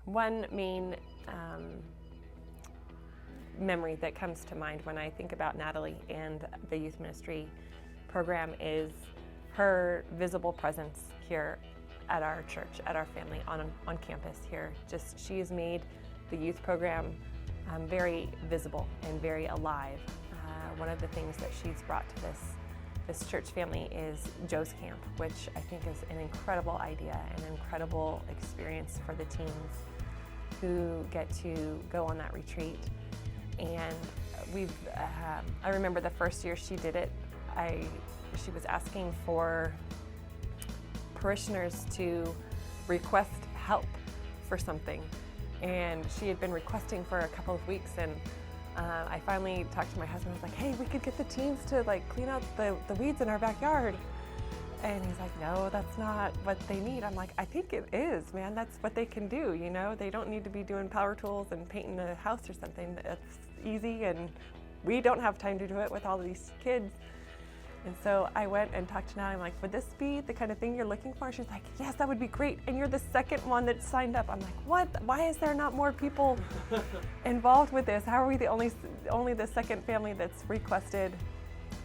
One main memory that comes to mind when I think about Natalie and the youth ministry program is her visible presence here at our church, at our family, on campus here. She has made the youth program very visible and very alive. One of the things that she's brought to this church family is Joe's Camp, which I think is an incredible idea, an incredible experience for the teens who get to go on that retreat. And I remember the first year she did it, she was asking for parishioners to request help for something. And she had been requesting for a couple of weeks, and I finally talked to my husband. I was like, hey, we could get the teens to clean out the weeds in our backyard. And he's like, no, that's not what they need. I'm like, I think it is, man. That's what they can do, you know? They don't need to be doing power tools and painting a house or something. It's easy, and we don't have time to do it with all of these kids. And so I went and talked to Natalie. I'm like, would this be the kind of thing you're looking for? She's like, yes, that would be great. And you're the second one that signed up. I'm like, what? Why is there not more people involved with this? How are we the only the second family that's requested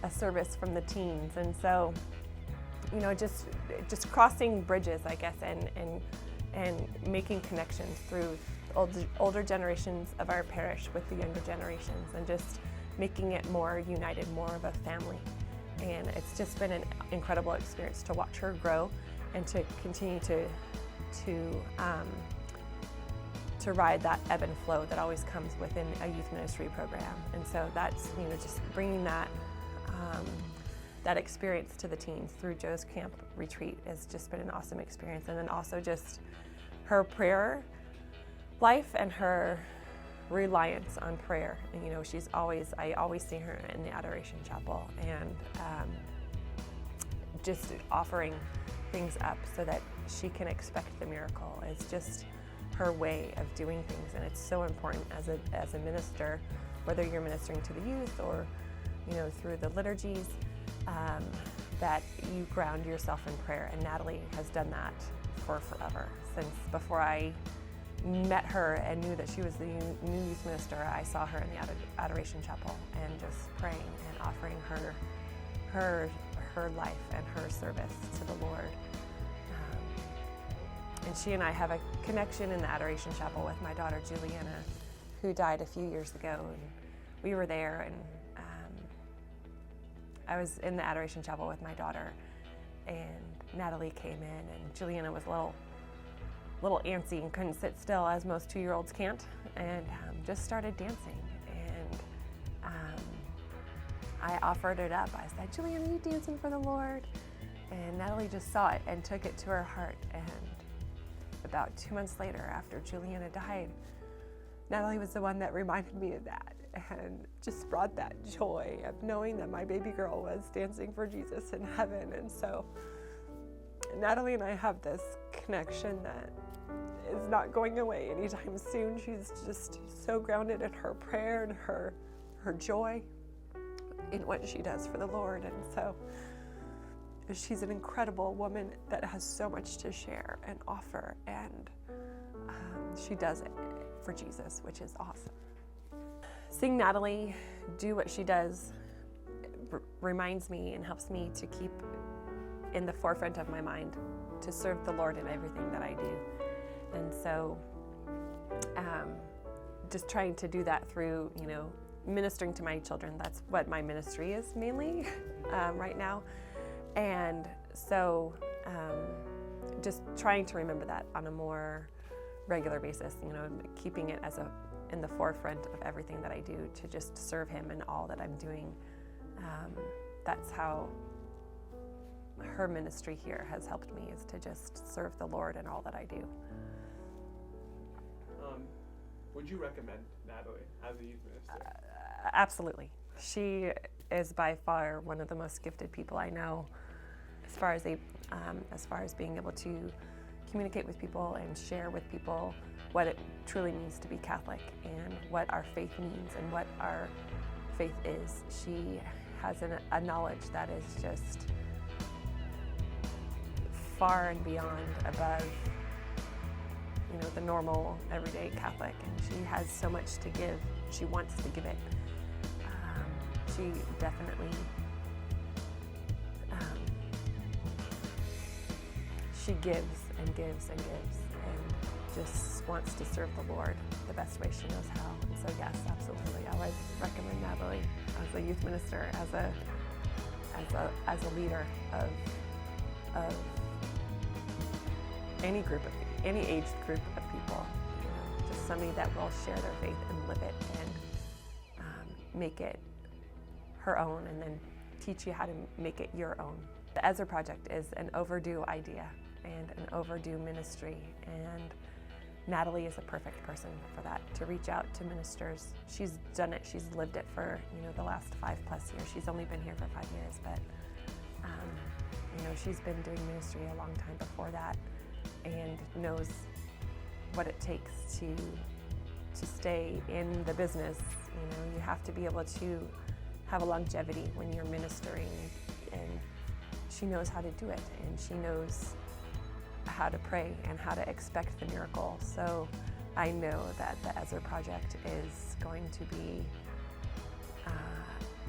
a service from the teens? And so, you know, just crossing bridges, I guess, and making connections through older generations of our parish with the younger generations, and just making it more united, more of a family. And it's just been an incredible experience to watch her grow and to continue to ride that ebb and flow that always comes within a youth ministry program. And so that's, you know, just bringing that experience to the teens through Joe's Camp retreat has just been an awesome experience. And then also just her prayer life and her reliance on prayer. And, you know, I always see her in the Adoration Chapel, and just offering things up so that she can expect the miracle. It's just her way of doing things, and it's so important as a minister, whether you're ministering to the youth or, you know, through the liturgies, that you ground yourself in prayer. And Natalie has done that for forever. Since before I met her and knew that she was the new youth minister, I saw her in the Adoration Chapel and just praying and offering her life and her service to the Lord. And she and I have a connection in the Adoration Chapel with my daughter Juliana, who died a few years ago, and we were there, and I was in the Adoration Chapel with my daughter, and Natalie came in, and Juliana was a little antsy and couldn't sit still, as most 2-year-olds can't, and just started dancing. And I offered it up. I said, Juliana, are you dancing for the Lord? And Natalie just saw it and took it to her heart. And about 2 months later, after Juliana died, Natalie was the one that reminded me of that, and just brought that joy of knowing that my baby girl was dancing for Jesus in heaven. And so Natalie and I have this connection that is not going away anytime soon. She's just so grounded in her prayer and her joy in what she does for the Lord. And so she's an incredible woman that has so much to share and offer, and she does it for Jesus, which is awesome. Seeing Natalie do what she does reminds me and helps me to keep in the forefront of my mind to serve the Lord in everything that I do. And so just trying to do that through, you know, ministering to my children. That's what my ministry is mainly right now. And so just trying to remember that on a more regular basis, you know, keeping it in the forefront of everything that I do, to just serve Him in all that I'm doing. That's how her ministry here has helped me, is to just serve the Lord in all that I do. Would you recommend Natalie as a youth minister? Absolutely. She is by far one of the most gifted people I know, as far as being able to communicate with people and share with people what it truly means to be Catholic and what our faith means and what our faith is. She has a knowledge that is just far and beyond above the normal, everyday Catholic, and she has so much to give. She wants to give it. She definitely, she gives and gives and gives, and just wants to serve the Lord the best way she knows how. And so yes, absolutely, I would recommend Natalie as a youth minister, as a leader of any age group of people. Just somebody that will share their faith and live it and make it her own, and then teach you how to make it your own. The Ezra Project is an overdue idea and an overdue ministry, and Natalie is a perfect person for that, to reach out to ministers. She's done it, she's lived it for the last 5+ years. She's only been here for 5 years, but she's been doing ministry a long time before that, and knows what it takes to stay in the business. You have to be able to have a longevity when you're ministering, and she knows how to do it, and she knows how to pray and how to expect the miracle. So I know that the Ezra Project is going to be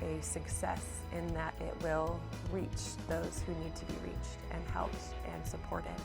a success, in that it will reach those who need to be reached and helped and supported.